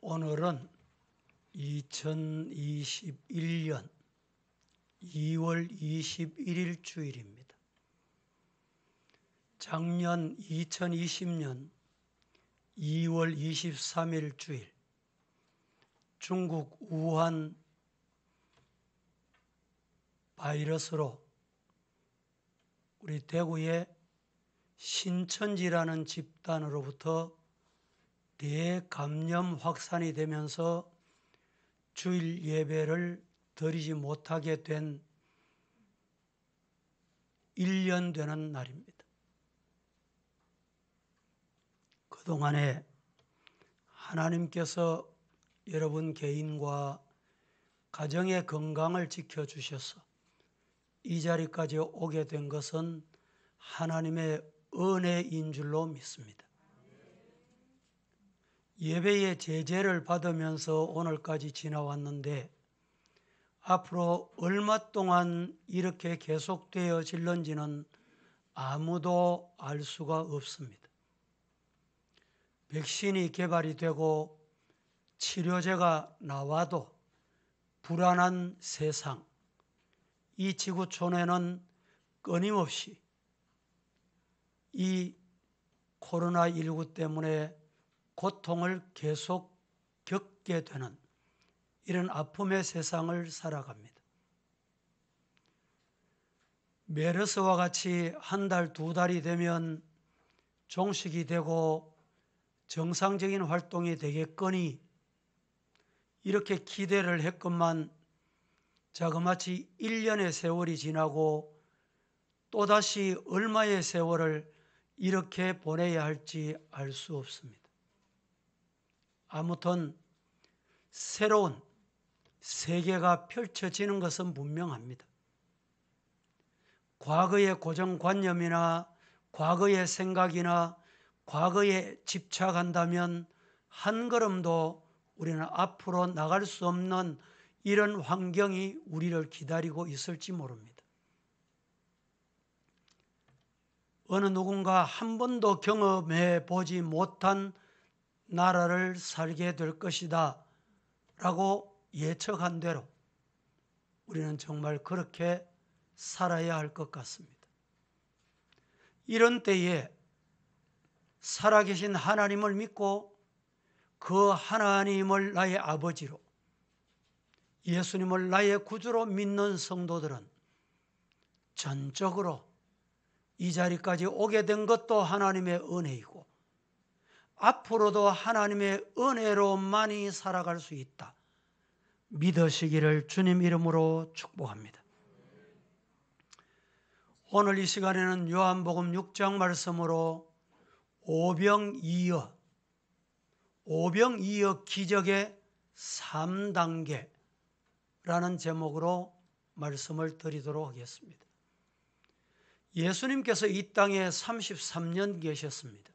오늘은 2021년 2월 21일 주일입니다. 작년 2020년 2월 23일 주일, 중국 우한 바이러스로 우리 대구의 신천지라는 집단으로부터 대감염 확산이 되면서 주일 예배를 드리지 못하게 된 1년 되는 날입니다. 그동안에 하나님께서 여러분 개인과 가정의 건강을 지켜주셔서 이 자리까지 오게 된 것은 하나님의 은혜인 줄로 믿습니다. 예배의 제재를 받으면서 오늘까지 지나왔는데 앞으로 얼마 동안 이렇게 계속되어질는지는 아무도 알 수가 없습니다. 백신이 개발이 되고 치료제가 나와도 불안한 세상, 이 지구촌에는 끊임없이 이 코로나19 때문에 고통을 계속 겪게 되는 이런 아픔의 세상을 살아갑니다. 메르스와 같이 한 달, 두 달이 되면 종식이 되고 정상적인 활동이 되겠거니 이렇게 기대를 했건만 자그마치 1년의 세월이 지나고 또다시 얼마의 세월을 이렇게 보내야 할지 알 수 없습니다. 아무튼 새로운 세계가 펼쳐지는 것은 분명합니다. 과거의 고정관념이나 과거의 생각이나 과거에 집착한다면 한 걸음도 우리는 앞으로 나갈 수 없는 이런 환경이 우리를 기다리고 있을지 모릅니다. 어느 누군가 한 번도 경험해 보지 못한 나라를 살게 될 것이다 라고 예측한 대로 우리는 정말 그렇게 살아야 할 것 같습니다. 이런 때에 살아계신 하나님을 믿고 그 하나님을 나의 아버지로, 예수님을 나의 구주로 믿는 성도들은 전적으로 이 자리까지 오게 된 것도 하나님의 은혜이고 앞으로도 하나님의 은혜로만이 살아갈 수 있다 믿으시기를 주님 이름으로 축복합니다. 오늘 이 시간에는 요한복음 6장 말씀으로 오병이어 기적의 3단계라는 제목으로 말씀을 드리도록 하겠습니다. 예수님께서 이 땅에 33년 계셨습니다.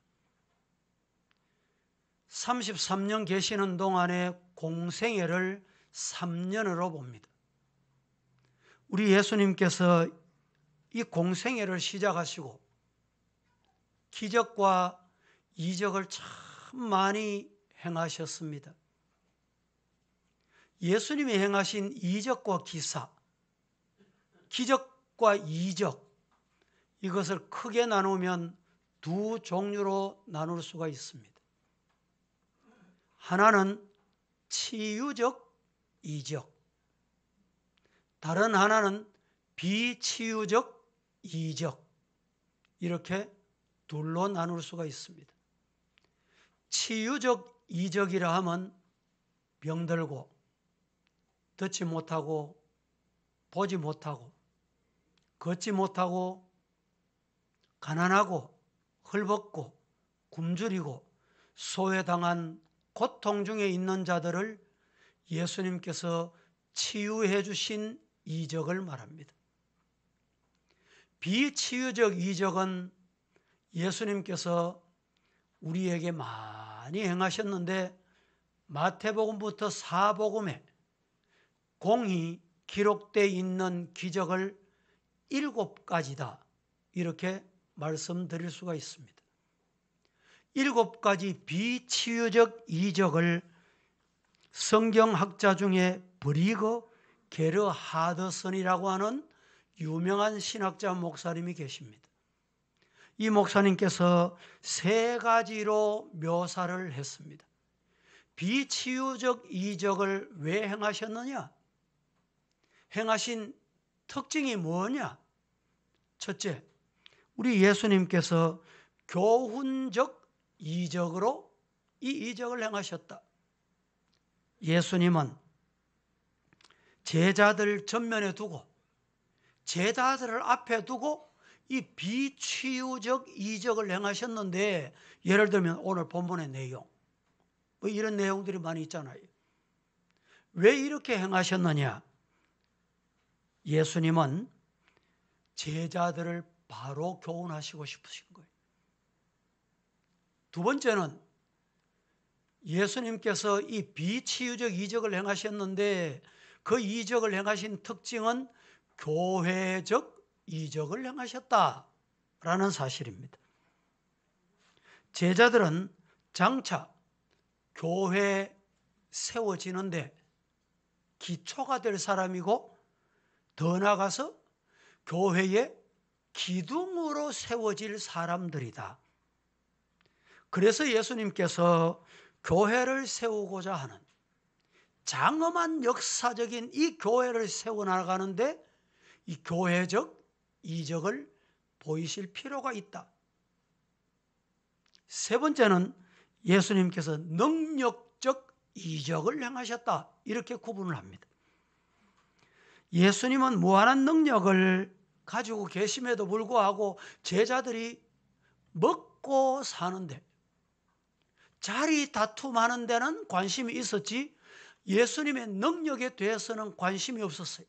33년 계시는 동안에 공생애를 3년으로 봅니다. 우리 예수님께서 이 공생애를 시작하시고 기적과 이적을 참 많이 행하셨습니다. 예수님이 행하신 이적과 기사, 기적과 이적, 이것을 크게 나누면 두 종류로 나눌 수가 있습니다. 하나는 치유적 이적, 다른 하나는 비치유적 이적, 이렇게 둘로 나눌 수가 있습니다. 치유적 이적이라 하면 병들고 듣지 못하고 보지 못하고 걷지 못하고 가난하고 헐벗고 굶주리고 소외당한 고통 중에 있는 자들을 예수님께서 치유해 주신 이적을 말합니다. 비치유적 이적은 예수님께서 우리에게 많이 행하셨는데 마태복음부터 사복음에 공히 기록되어 있는 기적을 7가지다 이렇게 말씀드릴 수가 있습니다. 7가지 비치유적 이적을 성경학자 중에 브리거 게르 하드선이라고 하는 유명한 신학자 목사님이 계십니다. 이 목사님께서 세 가지로 묘사를 했습니다. 비치유적 이적을 왜 행하셨느냐? 행하신 특징이 뭐냐? 첫째, 우리 예수님께서 교훈적 이적으로 이 이적을 행하셨다. 예수님은 제자들 전면에 두고 제자들을 앞에 두고 이 비치유적 이적을 행하셨는데, 예를 들면 오늘 본문의 내용, 뭐 이런 내용들이 많이 있잖아요. 왜 이렇게 행하셨느냐? 예수님은 제자들을 바로 교훈하시고 싶으신 거예요. 두 번째는 예수님께서 이 비치유적 이적을 행하셨는데 그 이적을 행하신 특징은 교회적 이적을 행하셨다라는 사실입니다. 제자들은 장차 교회 세워지는데 기초가 될 사람이고, 더 나아가서 교회의 기둥으로 세워질 사람들이다. 그래서 예수님께서 교회를 세우고자 하는 장엄한 역사적인 이 교회를 세워나가는데 이 교회적 이적을 보이실 필요가 있다. 세 번째는 예수님께서 능력적 이적을 행하셨다. 이렇게 구분을 합니다. 예수님은 무한한 능력을 가지고 계심에도 불구하고 제자들이 먹고 사는데, 자리 다툼하는 데는 관심이 있었지 예수님의 능력에 대해서는 관심이 없었어요.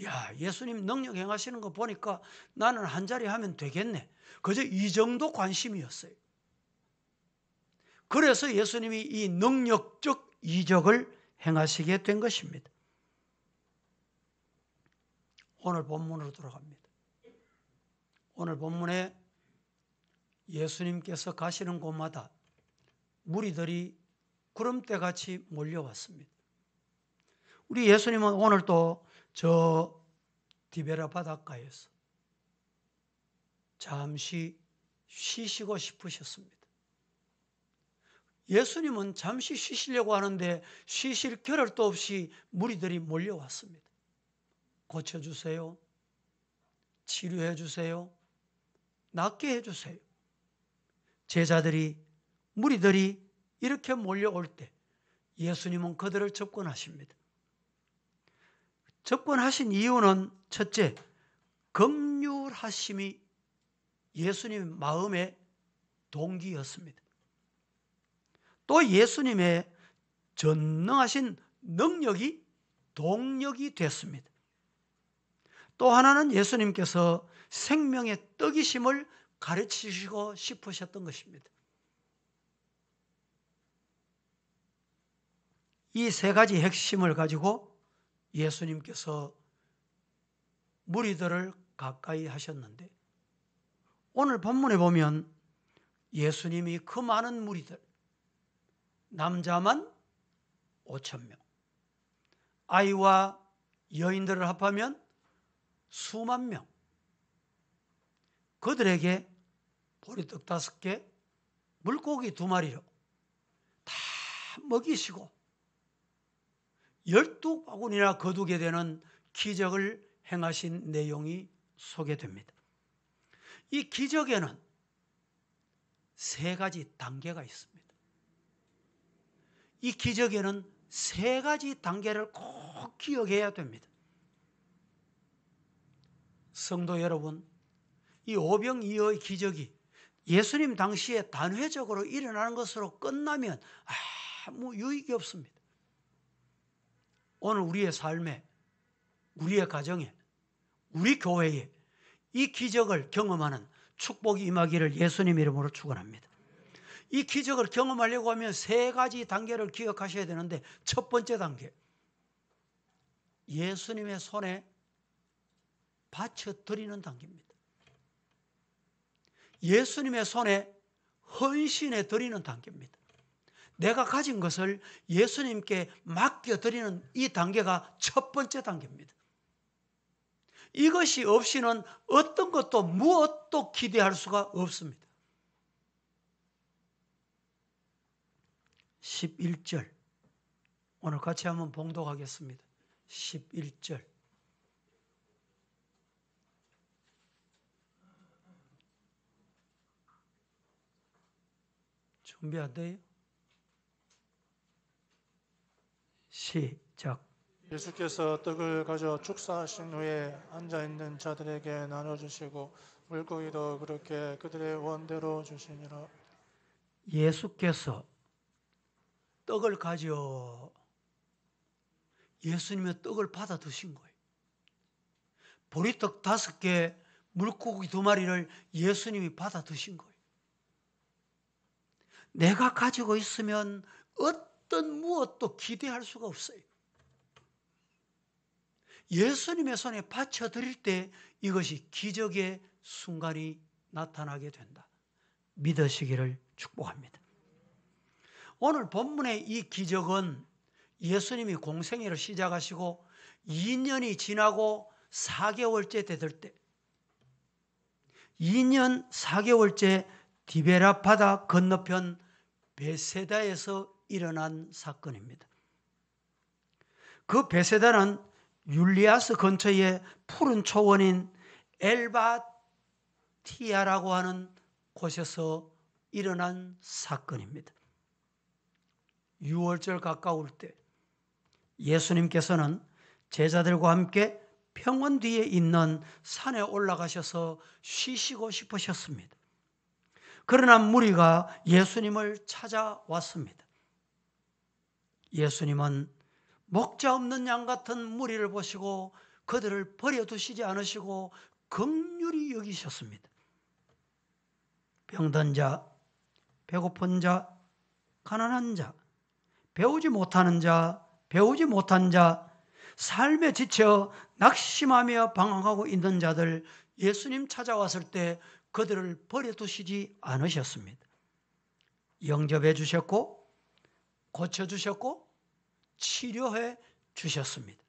야, 예수님 능력 행하시는 거 보니까 나는 한 자리 하면 되겠네. 그저 이 정도 관심이었어요. 그래서 예수님이 이 능력적 이적을 행하시게 된 것입니다. 오늘 본문으로 돌아갑니다. 오늘 본문에 예수님께서 가시는 곳마다 무리들이 구름대같이 몰려왔습니다. 우리 예수님은 오늘도 저 디베라 바닷가에서 잠시 쉬시고 싶으셨습니다. 예수님은 잠시 쉬시려고 하는데 쉬실 겨를도 없이 무리들이 몰려왔습니다. 고쳐주세요. 치료해 주세요. 낫게 해주세요. 제자들이, 무리들이 이렇게 몰려올 때 예수님은 그들을 접근하십니다. 접근하신 이유는 첫째, 긍휼하심이 예수님 마음의 동기였습니다. 또 예수님의 전능하신 능력이 동력이 됐습니다. 또 하나는 예수님께서 생명의 떡이심을 가르치시고 싶으셨던 것입니다. 이 세 가지 핵심을 가지고 예수님께서 무리들을 가까이 하셨는데, 오늘 본문에 보면 예수님이 그 많은 무리들, 남자만 5,000명, 아이와 여인들을 합하면 수만 명, 그들에게 보리떡 5개, 물고기 2마리로 다 먹이시고 12바구니나 거두게 되는 기적을 행하신 내용이 소개됩니다. 이 기적에는 3가지 단계가 있습니다. 이 기적에는 3가지 단계를 꼭 기억해야 됩니다. 성도 여러분, 이 오병이어의 기적이 예수님 당시에 단회적으로 일어나는 것으로 끝나면 아무 유익이 없습니다. 오늘 우리의 삶에, 우리의 가정에, 우리 교회에 이 기적을 경험하는 축복이 임하기를 예수님 이름으로 축원합니다. 이 기적을 경험하려고 하면 3가지 단계를 기억하셔야 되는데, 첫 번째 단계, 예수님의 손에 바쳐드리는 단계입니다. 예수님의 손에 헌신해 드리는 단계입니다. 내가 가진 것을 예수님께 맡겨드리는 이 단계가 첫 번째 단계입니다. 이것이 없이는 어떤 것도 무엇도 기대할 수가 없습니다. 11절 오늘 같이 한번 봉독하겠습니다. 11절 준비 안 돼요? 시작. 예수께서 떡을 가져 축사하신 후에 앉아있는 자들에게 나눠주시고 물고기도 그렇게 그들의 원대로 주시니라. 예수께서 떡을 가져 예수님의 떡을 받아 드신 거예요. 보리떡 5개, 물고기 2마리를 예수님이 받아 드신 거예요. 내가 가지고 있으면 어떤 무엇도 기대할 수가 없어요. 예수님의 손에 바쳐드릴 때 이것이 기적의 순간이 나타나게 된다. 믿으시기를 축복합니다. 오늘 본문의 이 기적은 예수님이 공생애를 시작하시고 2년이 지나고 4개월째 되들 때 2년 4개월째 디베라 바다 건너편 베세다에서 일어난 사건입니다. 그 베세다는 율리아스 근처의 푸른 초원인 엘바티아라고 하는 곳에서 일어난 사건입니다. 6월절 가까울 때 예수님께서는 제자들과 함께 평원 뒤에 있는 산에 올라가셔서 쉬시고 싶으셨습니다. 그러나 무리가 예수님을 찾아왔습니다. 예수님은 목자 없는 양 같은 무리를 보시고 그들을 버려두시지 않으시고 긍휼히 여기셨습니다. 병든 자, 배고픈 자, 가난한 자, 배우지 못하는 자, 배우지 못한 자, 삶에 지쳐 낙심하며 방황하고 있는 자들 예수님 찾아왔을 때 그들을 버려두시지 않으셨습니다. 영접해 주셨고 고쳐주셨고 치료해 주셨습니다.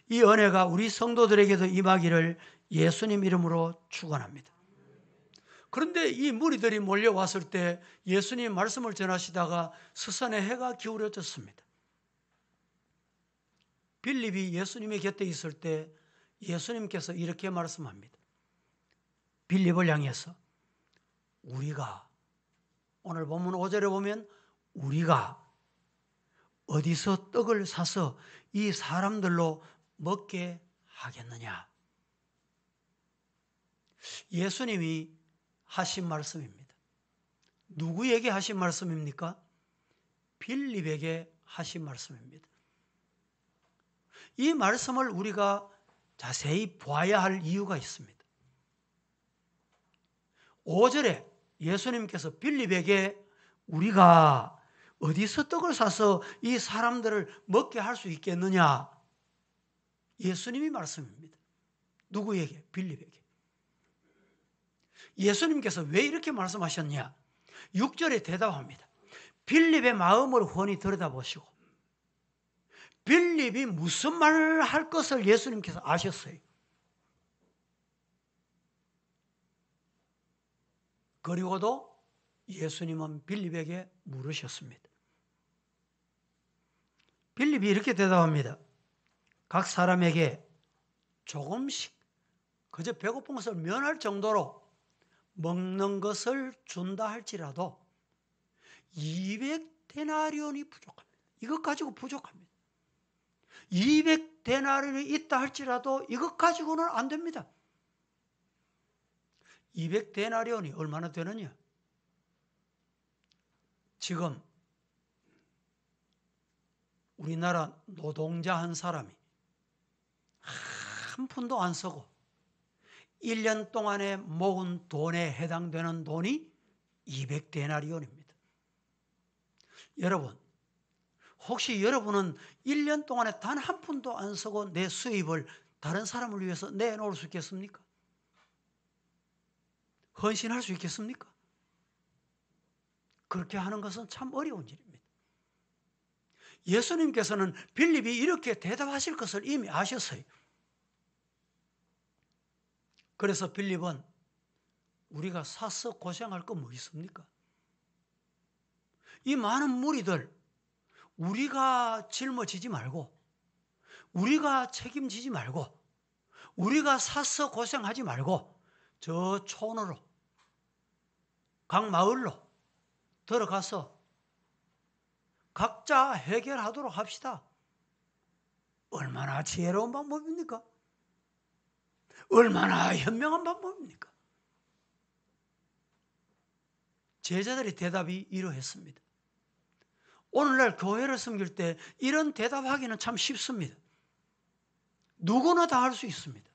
이 은혜가 우리 성도들에게도 임하기를 예수님 이름으로 축원합니다. 그런데 이 무리들이 몰려왔을 때 예수님 말씀을 전하시다가 스산에 해가 기울어졌습니다. 빌립이 예수님의 곁에 있을 때 예수님께서 이렇게 말씀합니다. 빌립을 향해서 우리가 오늘 본문 5절에 보면 우리가 어디서 떡을 사서 이 사람들로 먹게 하겠느냐. 예수님이 하신 말씀입니다. 누구에게 하신 말씀입니까? 빌립에게 하신 말씀입니다. 이 말씀을 우리가 자세히 보아야 할 이유가 있습니다. 5절에 예수님께서 빌립에게 우리가 어디서 떡을 사서 이 사람들을 먹게 할 수 있겠느냐? 예수님이 말씀입니다. 누구에게? 빌립에게. 예수님께서 왜 이렇게 말씀하셨냐? 6절에 대답합니다. 빌립의 마음을 훤히 들여다보시고 빌립이 무슨 말을 할 것을 예수님께서 아셨어요. 그리고도 예수님은 빌립에게 물으셨습니다. 빌립이 이렇게 대답합니다. 각 사람에게 조금씩 그저 배고픈 것을 면할 정도로 먹는 것을 준다 할지라도 200데나리온이 부족합니다. 이것 가지고 부족합니다. 200데나리온이 있다 할지라도 이것 가지고는 안 됩니다. 200데나리온이 얼마나 되느냐? 지금 우리나라 노동자 한 사람이 한 푼도 안 쓰고 1년 동안에 모은 돈에 해당되는 돈이 200데나리온입니다. 여러분, 혹시 여러분은 1년 동안에 단 한 푼도 안 쓰고 내 수입을 다른 사람을 위해서 내놓을 수 있겠습니까? 헌신할 수 있겠습니까? 그렇게 하는 것은 참 어려운 일입니다. 예수님께서는 빌립이 이렇게 대답하실 것을 이미 아셨어요. 그래서 빌립은 우리가 사서 고생할 거 뭐 있습니까? 이 많은 무리들 우리가 짊어지지 말고, 우리가 책임지지 말고, 우리가 사서 고생하지 말고 저 촌으로, 각 마을로 들어가서 각자 해결하도록 합시다. 얼마나 지혜로운 방법입니까? 얼마나 현명한 방법입니까? 제자들의 대답이 이러했습니다. 오늘날 교회를 섬길 때 이런 대답하기는 참 쉽습니다. 누구나 다 할 수 있습니다.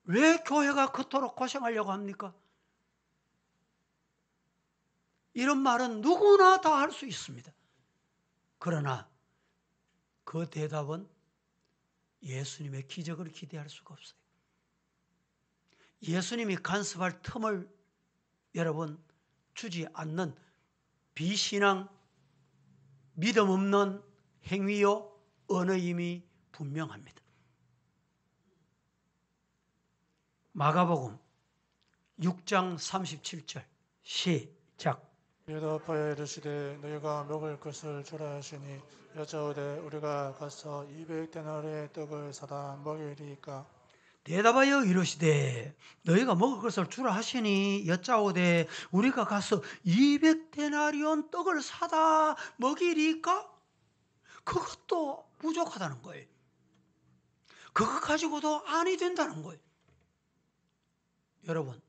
왜 교회가 그토록 고생하려고 합니까? 이런 말은 누구나 다 할 수 있습니다. 그러나 그 대답은 예수님의 기적을 기대할 수가 없어요. 예수님이 간섭할 틈을 여러분 주지 않는 비신앙, 믿음 없는 행위요 언어임이 분명합니다. 마가복음 6장 37절 시작. 대답하여 이르시되 너희가 먹을 것을 주라 하시니 여짜오되 우리가 가서 200데나리의 떡을 사다 먹이리이까. 대답하여 이르시되 너희가 먹을 것을 주라 하시니 여짜오되 우리가 가서 200데나리온 떡을 사다 먹이리까? 그것도 부족하다는 거예요. 그것 가지고도 아니 된다는 거예요. 여러분,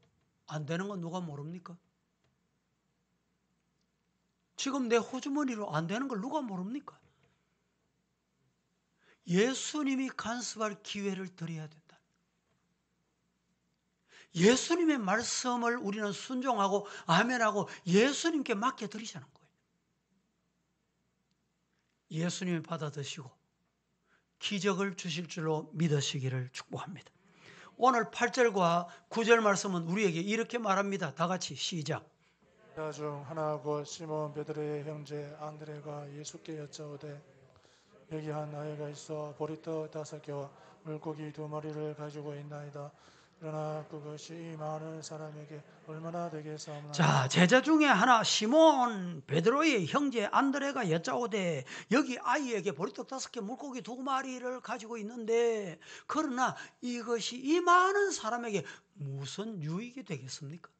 안 되는 건 누가 모릅니까? 지금 내 호주머니로 안 되는 걸 누가 모릅니까? 예수님이 간섭할 기회를 드려야 된다. 예수님의 말씀을 우리는 순종하고 아멘하고 예수님께 맡겨드리자는 거예요. 예수님이 받아드시고 기적을 주실 줄로 믿으시기를 축복합니다. 오늘 8절과 9절 말씀은 우리에게 이렇게 말합니다. 다 같이 시작. 제자 중 하나 곧 시몬 베드로의 형제 안드레가 예수께 여짜오되 여기 한 아이가 있어 보리떡 5개와 물고기 2마리를 가지고 있나이다. 그러나 그것이 이 많은 사람에게 얼마나 되겠사오나. 자, 제자 중에 하나 시몬 베드로의 형제 안드레가 여짜오되 여기 아이에게 보리떡 5개 물고기 2마리를 가지고 있는데 그러나 이것이 이 많은 사람에게 무슨 유익이 되겠습니까?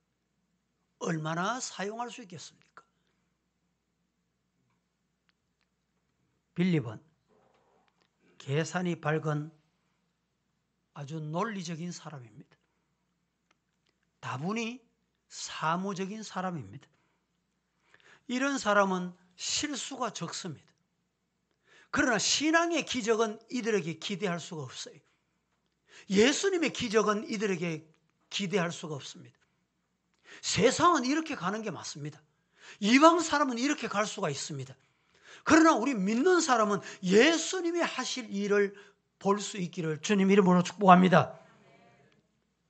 얼마나 사용할 수 있겠습니까? 빌립은 계산이 밝은 아주 논리적인 사람입니다. 다분히 사무적인 사람입니다. 이런 사람은 실수가 적습니다. 그러나 신앙의 기적은 이들에게 기대할 수가 없어요. 예수님의 기적은 이들에게 기대할 수가 없습니다. 세상은 이렇게 가는 게 맞습니다. 이방 사람은 이렇게 갈 수가 있습니다. 그러나 우리 믿는 사람은 예수님이 하실 일을 볼 수 있기를 주님 이름으로 축복합니다.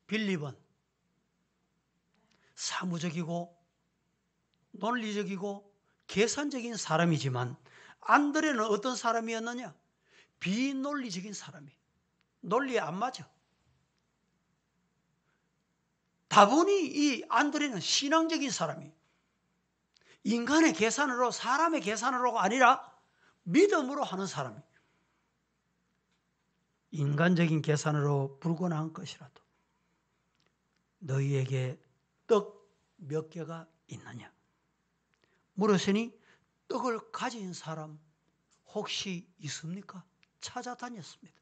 빌립은 사무적이고 논리적이고 계산적인 사람이지만 안드레는 어떤 사람이었느냐? 비논리적인 사람이에요. 논리에 안 맞아. 다분히 이 안드레는 신앙적인 사람이에요. 인간의 계산으로 사람의 계산으로가 아니라 믿음으로 하는 사람이에요. 인간적인 계산으로 불건한 것이라도 너희에게 떡 몇 개가 있느냐? 물었으니 떡을 가진 사람 혹시 있습니까? 찾아다녔습니다.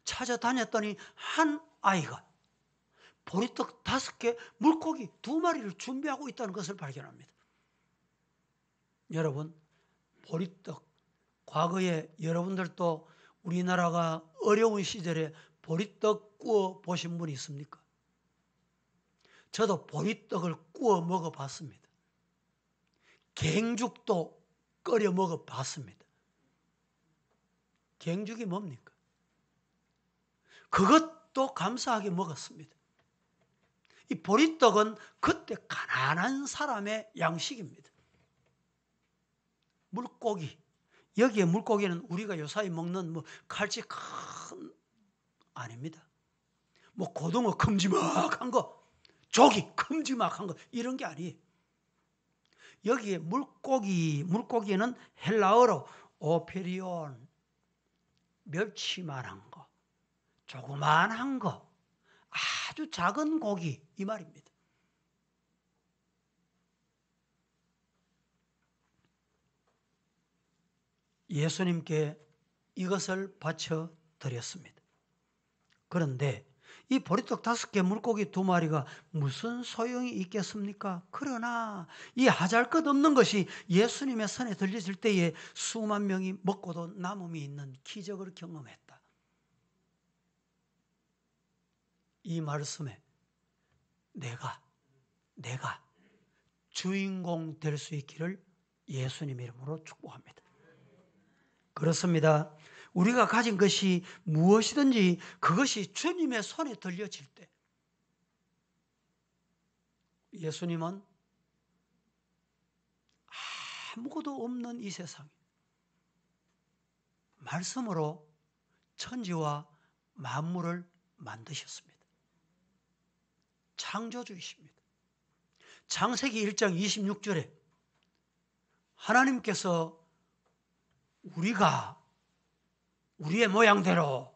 찾아다녔더니 한 아이가 보리떡 5개, 물고기 2마리를 준비하고 있다는 것을 발견합니다. 여러분, 보리떡, 과거에 여러분들도 우리나라가 어려운 시절에 보리떡 구워 보신 분 있습니까? 저도 보리떡을 구워 먹어봤습니다. 갱죽도 끓여 먹어봤습니다. 갱죽이 뭡니까? 그것도 감사하게 먹었습니다. 이 보리떡은 그때 가난한 사람의 양식입니다. 물고기. 여기에 물고기는 우리가 요사이 먹는 뭐 칼치 큰 아닙니다. 뭐 고등어 큼지막한 거, 조기 큼지막한 거 이런 게 아니에요. 여기에 물고기는 헬라어로 오페리온, 멸치만한 거, 조그만한 거, 아주 작은 고기 이 말입니다. 예수님께 이것을 바쳐 드렸습니다. 그런데 이 보리떡 5개 물고기 2마리가 무슨 소용이 있겠습니까? 그러나 이 하잘것없는 것이 예수님의 손에 들려질 때에 수만 명이 먹고도 남음이 있는 기적을 경험했다. 이 말씀에 내가 주인공 될 수 있기를 예수님 이름으로 축복합니다. 그렇습니다. 우리가 가진 것이 무엇이든지 그것이 주님의 손에 들려질 때 예수님은 아무것도 없는 이 세상에 말씀으로 천지와 만물을 만드셨습니다. 창조주이십니다. 창세기 1장 26절에 하나님께서 우리의 모양대로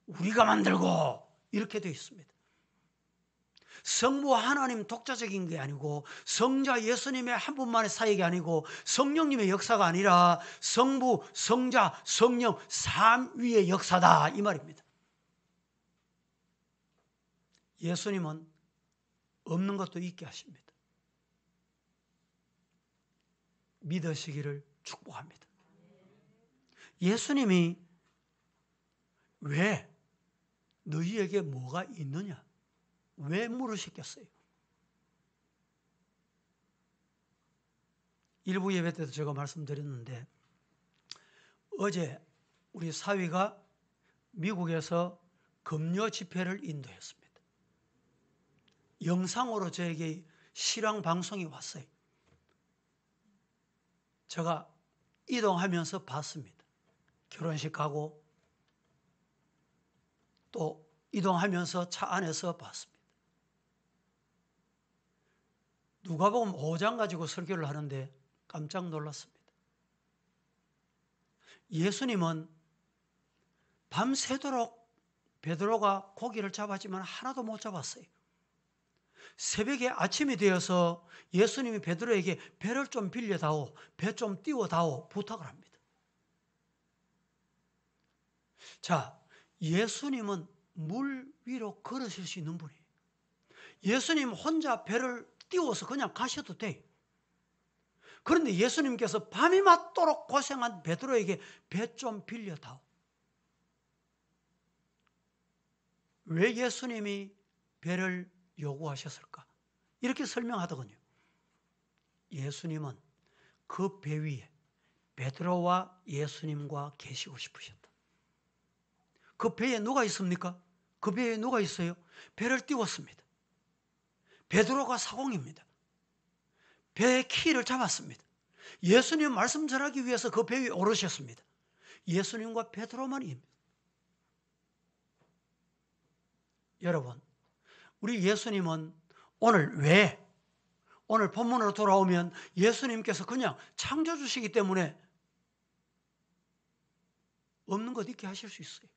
우리가 만들고 이렇게 되어 있습니다. 성부 하나님 독자적인 게 아니고 성자 예수님의 한 분만의 사역이 아니고 성령님의 역사가 아니라 성부, 성자, 성령 삼위의 역사다 이 말입니다. 예수님은 없는 것도 있게 하십니다. 믿으시기를 축복합니다. 예수님이 왜 너희에게 뭐가 있느냐? 왜 물으셨겠어요? 일부 예배 때도 제가 말씀드렸는데 어제 우리 사위가 미국에서 금요 집회를 인도했습니다. 영상으로 저에게 실황 방송이 왔어요. 제가 이동하면서 봤습니다. 결혼식 가고 또 이동하면서 차 안에서 봤습니다. 누가복음 5장 가지고 설교를 하는데 깜짝 놀랐습니다. 예수님은 밤새도록 베드로가 고기를 잡았지만 하나도 못 잡았어요. 새벽에 아침이 되어서 예수님이 베드로에게 배를 좀 빌려다오, 배 좀 띄워다오 부탁을 합니다. 자, 예수님은 물 위로 걸으실 수 있는 분이에요. 예수님 혼자 배를 띄워서 그냥 가셔도 돼요. 그런데 예수님께서 밤이 맞도록 고생한 베드로에게 배 좀 빌려다오. 왜 예수님이 배를 요구하셨을까? 이렇게 설명하더군요. 예수님은 그 배 위에 베드로와 예수님과 계시고 싶으셨다. 그 배에 누가 있습니까? 그 배에 누가 있어요? 배를 띄웠습니다. 베드로가 사공입니다. 배의 키를 잡았습니다. 예수님 말씀 전하기 위해서 그 배 위에 오르셨습니다. 예수님과 베드로만입니다. 여러분, 우리 예수님은 오늘 본문으로 돌아오면 예수님께서 그냥 창조주시기 때문에 없는 것 있게 하실 수 있어요.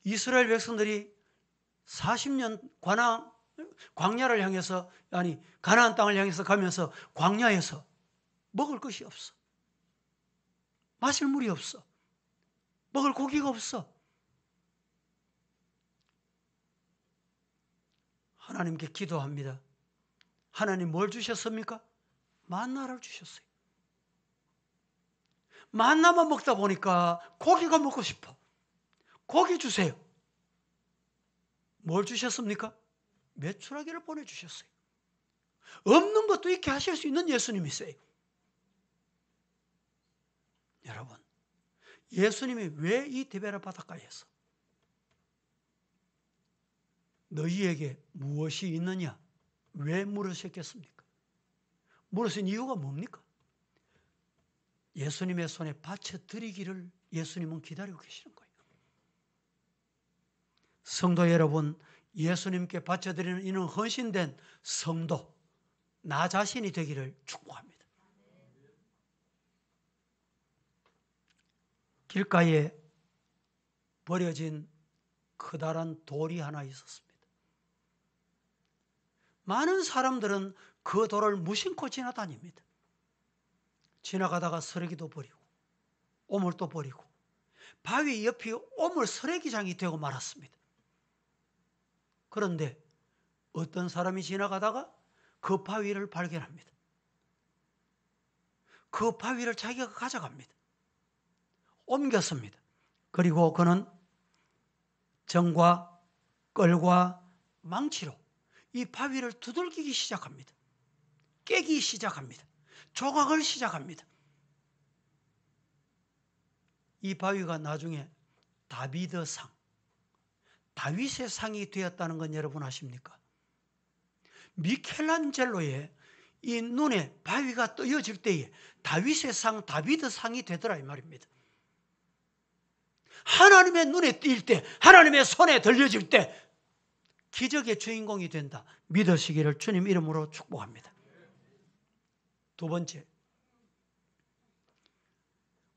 이스라엘 백성들이 40년 광야를 향해서 가나안 땅을 향해서 가면서 광야에서 먹을 것이 없어. 마실 물이 없어. 먹을 고기가 없어. 하나님께 기도합니다. 하나님 뭘 주셨습니까? 만나를 주셨어요. 만나만 먹다 보니까 고기가 먹고 싶어. 고기 주세요. 뭘 주셨습니까? 메추라기를 보내주셨어요. 없는 것도 있게 하실 수 있는 예수님이세요. 여러분, 예수님이 왜 이 디베라 바닷가에서 너희에게 무엇이 있느냐? 왜 물으셨겠습니까? 물으신 이유가 뭡니까? 예수님의 손에 바쳐드리기를 예수님은 기다리고 계시는 거예요. 성도 여러분, 예수님께 바쳐드리는 이는 헌신된 성도, 나 자신이 되기를 축복합니다. 길가에 버려진 커다란 돌이 하나 있었습니다. 많은 사람들은 그 돌을 무심코 지나다닙니다. 지나가다가 쓰레기도 버리고 오물도 버리고 바위 옆이 오물 쓰레기장이 되고 말았습니다. 그런데 어떤 사람이 지나가다가 그 바위를 발견합니다. 그 바위를 자기가 가져갑니다. 옮겼습니다. 그리고 그는 정과 끌과 망치로 이 바위를 두들기기 시작합니다. 깨기 시작합니다. 조각을 시작합니다. 이 바위가 나중에 다비드상, 다윗의 상이 되었다는 건 여러분 아십니까? 미켈란젤로의 이 눈에 바위가 뜨여질 때에 다윗의 상, 다비드상이 되더라 이 말입니다. 하나님의 눈에 띌 때, 하나님의 손에 들려질 때 기적의 주인공이 된다. 믿으시기를 주님 이름으로 축복합니다. 두 번째,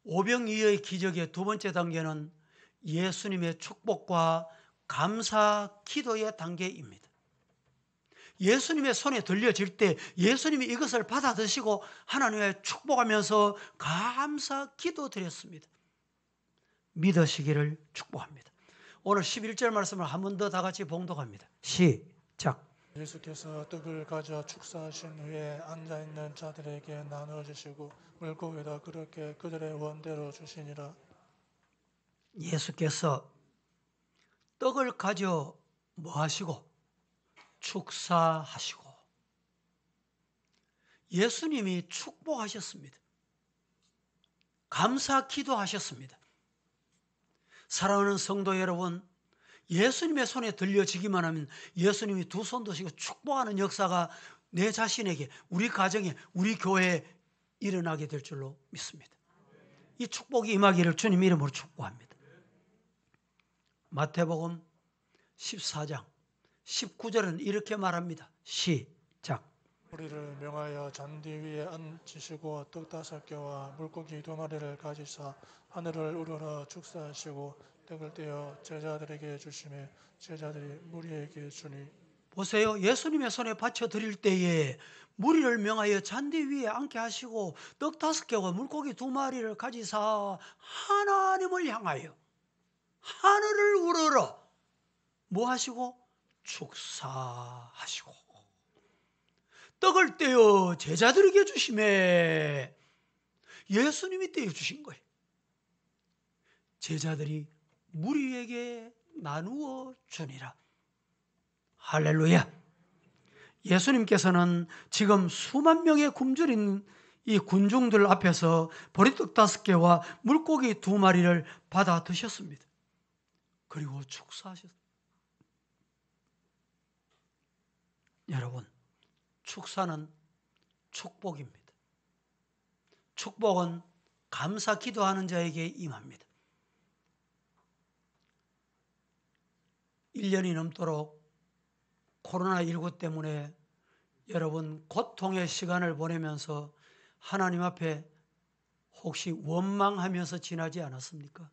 오병이어의 기적의 두 번째 단계는 예수님의 축복과 감사 기도의 단계입니다. 예수님의 손에 들려질 때 예수님이 이것을 받아 드시고 하나님의 축복하면서 감사 기도 드렸습니다. 믿으시기를 축복합니다. 오늘 11절 말씀을 한 번 더 다 같이 봉독합니다. 시작. 예수께서 떡을 가져 축사하신 후에 앉아있는 자들에게 나누어 주시고 물고기도 그렇게 그들의 원대로 주시니라. 예수께서 떡을 가져 뭐 하시고? 축사하시고. 예수님이 축복하셨습니다. 감사 기도하셨습니다. 사랑하는 성도 여러분, 예수님의 손에 들려지기만 하면 예수님이 두 손 드시고 축복하는 역사가 내 자신에게, 우리 가정에, 우리 교회에 일어나게 될 줄로 믿습니다. 이 축복이 임하기를 주님 이름으로 축복합니다. 마태복음 14장 19절은 이렇게 말합니다. 시작. 우리를 명하여 잔디 위에 앉히시고 떡 5개와 물고기 2마리를 가지사 하늘을 우러러 축사하시고 떡을 떼어 제자들에게 주시매 제자들이 무리에게 주니. 보세요. 예수님의 손에 바쳐 드릴 때에 무리를 명하여 잔디 위에 앉게 하시고 떡 5개와 물고기 2마리를 가지사 하나님을 향하여 하늘을 우러러 뭐 하시고? 축사하시고 떡을 떼어 제자들에게 주시매 예수님이 떼어 주신 거예요. 제자들이 무리에게 나누어 주니라. 할렐루야. 예수님께서는 지금 수만 명의 굶주린 이 군중들 앞에서 보리떡 5개와 물고기 2마리를 받아 드셨습니다. 그리고 축사하셨습니다. 여러분, 축사는 축복입니다. 축복은 감사 기도하는 자에게 임합니다. 1년이 넘도록 코로나19 때문에 여러분 고통의 시간을 보내면서 하나님 앞에 혹시 원망하면서 지나지 않았습니까?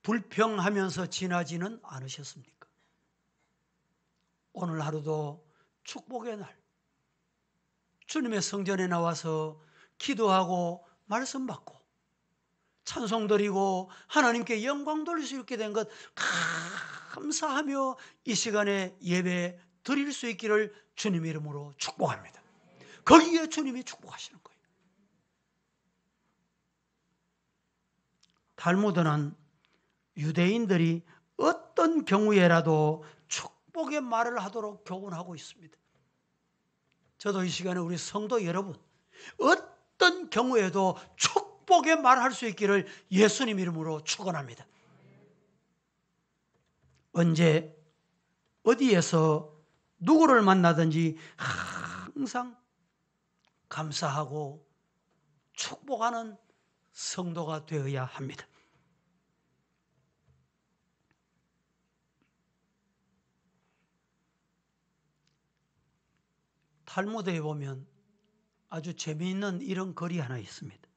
불평하면서 지나지는 않으셨습니까? 오늘 하루도 축복의 날, 주님의 성전에 나와서 기도하고 말씀 받고 찬송 드리고 하나님께 영광 돌릴 수 있게 된 것 감사하며 이 시간에 예배 드릴 수 있기를 주님 이름으로 축복합니다. 거기에 주님이 축복하시는 거예요. 탈무드는 유대인들이 어떤 경우에라도 축복의 말을 하도록 교훈하고 있습니다. 저도 이 시간에 우리 성도 여러분, 어떤 경우에도 축복의 말을 할 수 있기를 예수님 이름으로 축원합니다. 언제 어디에서 누구를 만나든지 항상 감사하고 축복하는 성도가 되어야 합니다. 탈무드에 보면 아주 재미있는 이런 글이 하나 있습니다.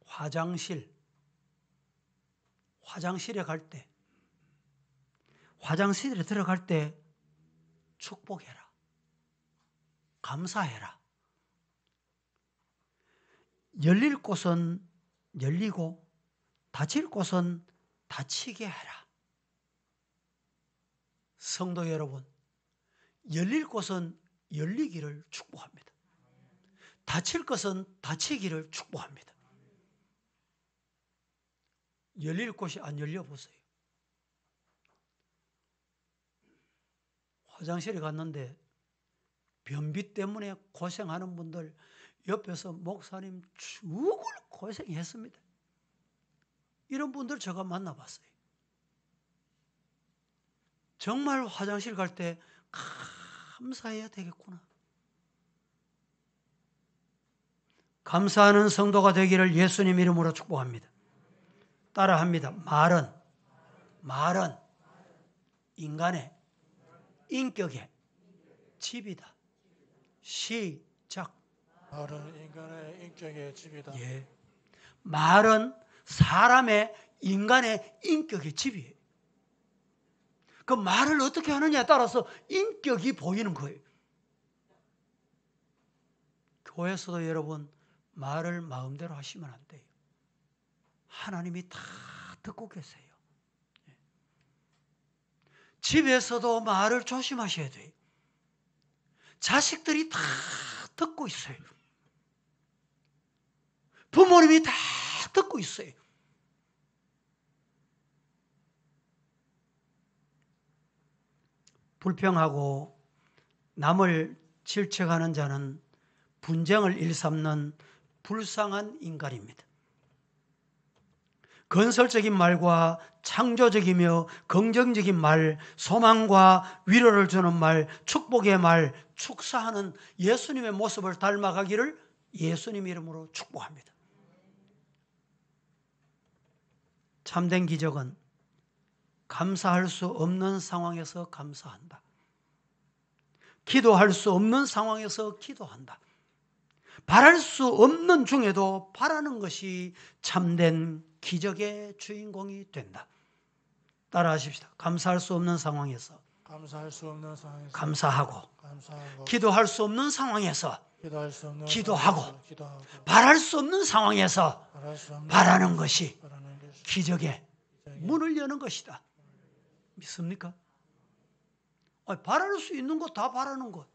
화장실에 갈 때, 화장실에 들어갈 때 축복해라. 감사해라. 열릴 곳은 열리고 닫힐 곳은 닫히게 해라. 성도 여러분, 열릴 곳은 열리기를 축복합니다. 닫힐 것은 닫히기를 축복합니다. 열릴 곳이 안 열려보세요. 화장실에 갔는데 변비 때문에 고생하는 분들 옆에서 목사님 죽을 고생했습니다. 이런 분들 제가 만나봤어요. 정말 화장실 갈 때 감사해야 되겠구나. 감사하는 성도가 되기를 예수님 이름으로 축복합니다. 따라합니다. 말은 인간의 인격의 집이다. 시작. 말은 인간의 인격의 집이다. 예. 말은 사람의 인간의 인격의 집이에요. 그 말을 어떻게 하느냐에 따라서 인격이 보이는 거예요. 교회에서도 여러분 말을 마음대로 하시면 안 돼요. 하나님이 다 듣고 계세요. 집에서도 말을 조심하셔야 돼요. 자식들이 다 듣고 있어요. 부모님이 다 듣고 있어요. 불평하고 남을 질책하는 자는 분쟁을 일삼는 불쌍한 인간입니다. 건설적인 말과 창조적이며 긍정적인 말, 소망과 위로를 주는 말, 축복의 말, 축사하는 예수님의 모습을 닮아가기를 예수님 이름으로 축복합니다. 참된 기적은 감사할 수 없는 상황에서 감사한다. 기도할 수 없는 상황에서 기도한다. 바랄 수 없는 중에도 바라는 것이 참된 기적의 주인공이 된다. 따라하십시다. 감사할 수 없는 상황에서 감사하고, 기도할 수 없는 상황에서 기도하고, 바랄 수 없는 상황에서 바라는 것이 기적의 문을 여는 것이다. 믿습니까? 바랄 수 있는 것 다 바라는 것,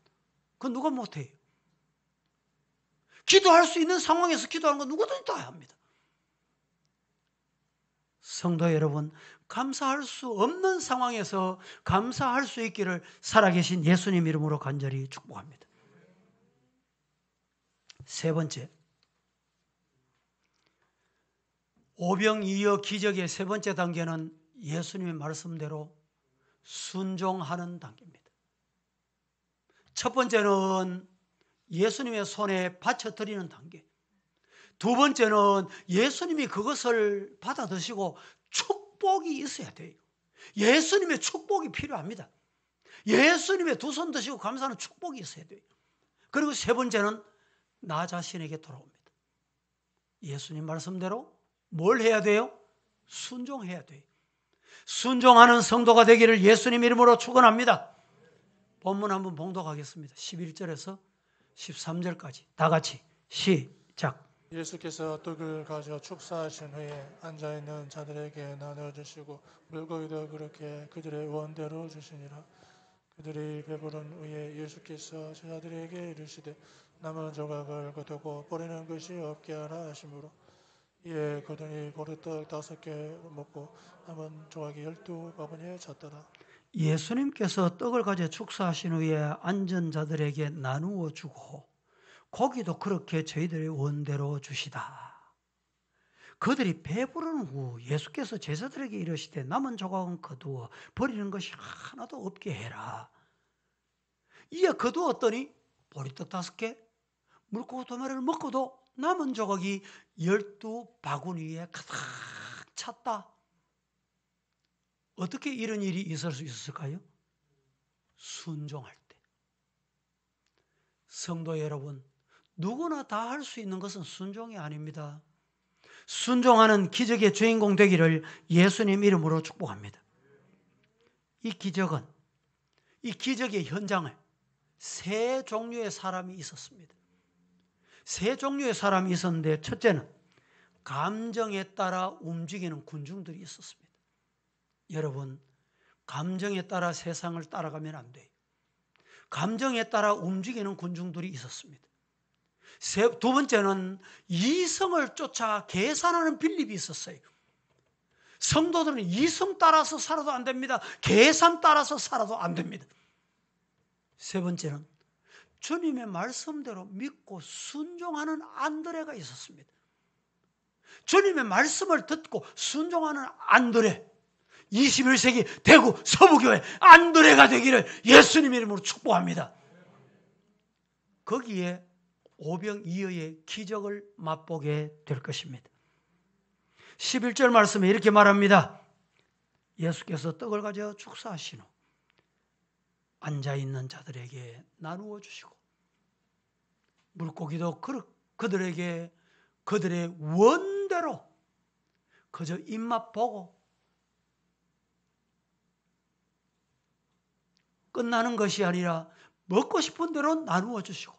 그건 누가 못해요. 기도할 수 있는 상황에서 기도하는 건 누구든지 다 합니다. 성도 여러분, 감사할 수 없는 상황에서 감사할 수 있기를 살아계신 예수님 이름으로 간절히 축복합니다. 세 번째, 오병이어 기적의 세 번째 단계는 예수님의 말씀대로 순종하는 단계입니다. 첫 번째는 예수님의 손에 바쳐드리는 단계. 두 번째는 예수님이 그것을 받아 드시고 축복이 있어야 돼요. 예수님의 축복이 필요합니다. 예수님의 두 손 드시고 감사하는 축복이 있어야 돼요. 그리고 세 번째는 나 자신에게 돌아옵니다. 예수님 말씀대로 뭘 해야 돼요? 순종해야 돼요. 순종하는 성도가 되기를 예수님 이름으로 축원합니다. 본문 한번 봉독하겠습니다. 11절에서 13절까지 다 같이 시작. 예수께서 떡을 가져 축사하신 후에 앉아있는 자들에게 나눠주시고 물고기도 그렇게 그들의 원대로 주시니라. 그들이 배부른 후에 예수께서 제자들에게 이르시되 남은 조각을 거두고 버리는 것이 없게 하라 하시므로 이에 거두니 보리떡 5개 먹고 남은 조각이 12바구니에 찼더라. 예수님께서 떡을 가져 축사하신 후에 앉은 자들에게 나누어 주고 고기도 그렇게 저희들의 원대로 주시다. 그들이 배부른 후 예수께서 제자들에게 이르시되 남은 조각은 거두어 버리는 것이 하나도 없게 해라. 이에 거두었더니 보리떡 5개, 물고기 2마리를 먹고도 남은 조각이 12바구니에 가득 찼다. 어떻게 이런 일이 있을 수 있었을까요? 순종할 때. 성도 여러분, 누구나 다 할 수 있는 것은 순종이 아닙니다. 순종하는 기적의 주인공 되기를 예수님 이름으로 축복합니다. 이 기적은, 이 기적의 현장에 세 종류의 사람이 있었습니다. 세 종류의 사람이 있었는데, 첫째는 감정에 따라 움직이는 군중들이 있었습니다. 여러분, 감정에 따라 세상을 따라가면 안 돼요. 감정에 따라 움직이는 군중들이 있었습니다. 두 번째는 이성을 쫓아 계산하는 빌립이 있었어요. 성도들은 이성 따라서 살아도 안 됩니다. 계산 따라서 살아도 안 됩니다. 세 번째는 주님의 말씀대로 믿고 순종하는 안드레가 있었습니다. 주님의 말씀을 듣고 순종하는 안드레, 21세기 대구 서부교회 안드레가 되기를 예수님 이름으로 축복합니다. 거기에 오병이어의 기적을 맛보게 될 것입니다. 11절 말씀에 이렇게 말합니다. 예수께서 떡을 가져 축사하신 후 앉아있는 자들에게 나누어 주시고 물고기도 그들에게 그들의 원대로 그저 입맛 보고 끝나는 것이 아니라 먹고 싶은 대로 나누어 주시고,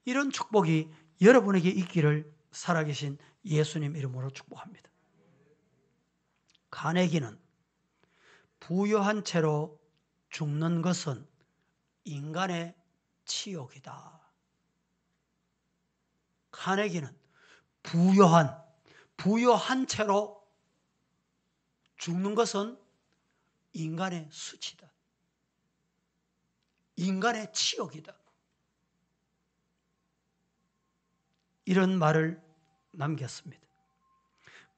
이런 축복이 여러분에게 있기를 살아계신 예수님 이름으로 축복합니다. 가내기는 부요한 채로 죽는 것은 인간의 치욕이다. 가내기는 부요한 채로 죽는 것은 인간의 수치다. 인간의 치욕이다. 이런 말을 남겼습니다.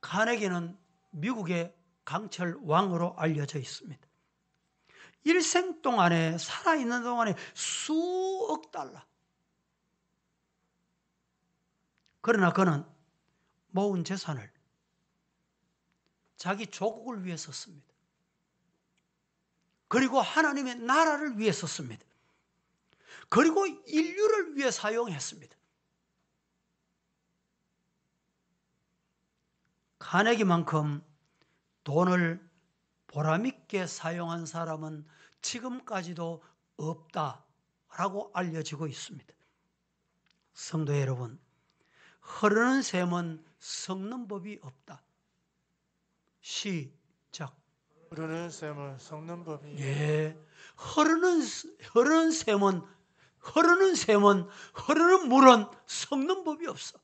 카네기는 미국의 강철 왕으로 알려져 있습니다. 일생 동안에 살아있는 동안에 수억 달러. 그러나 그는 모은 재산을 자기 조국을 위해 썼습니다. 그리고 하나님의 나라를 위해 썼습니다. 그리고 인류를 위해 사용했습니다. 카네기만큼 돈을 보람있게 사용한 사람은 지금까지도 없다라고 알려지고 있습니다. 성도 여러분, 흐르는 샘은 섞는 법이 없다. 시작. 흐르는 샘을 섞는 법이. 예, 흐르는 샘은 흐르는 물은 섞는 법이 없어.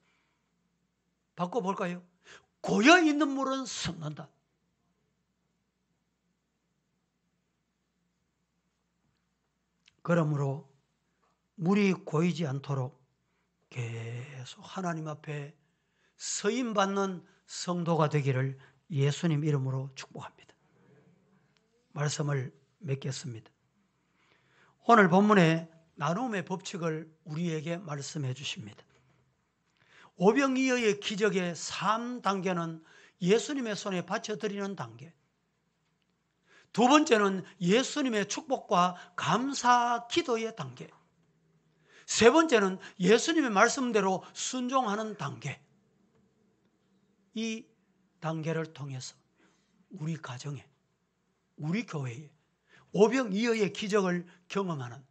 바꿔볼까요? 고여 있는 물은 섞는다. 그러므로 물이 고이지 않도록 계속 하나님 앞에 서임받는 성도가 되기를 예수님 이름으로 축복합니다. 말씀을 맺겠습니다. 오늘 본문에 나눔의 법칙을 우리에게 말씀해 주십니다. 오병이어의 기적의 3단계는 예수님의 손에 바쳐드리는 단계. 두 번째는 예수님의 축복과 감사 기도의 단계. 세 번째는 예수님의 말씀대로 순종하는 단계. 이 단계를 통해서 우리 가정에, 우리 교회에 오병이어의 기적을 경험하는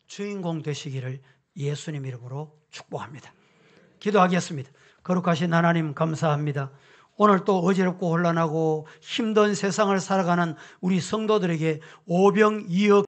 주인공 되시기를 예수님 이름으로 축복합니다. 기도하겠습니다. 거룩하신 하나님 감사합니다. 오늘 또 어지럽고 혼란하고 힘든 세상을 살아가는 우리 성도들에게 오병이어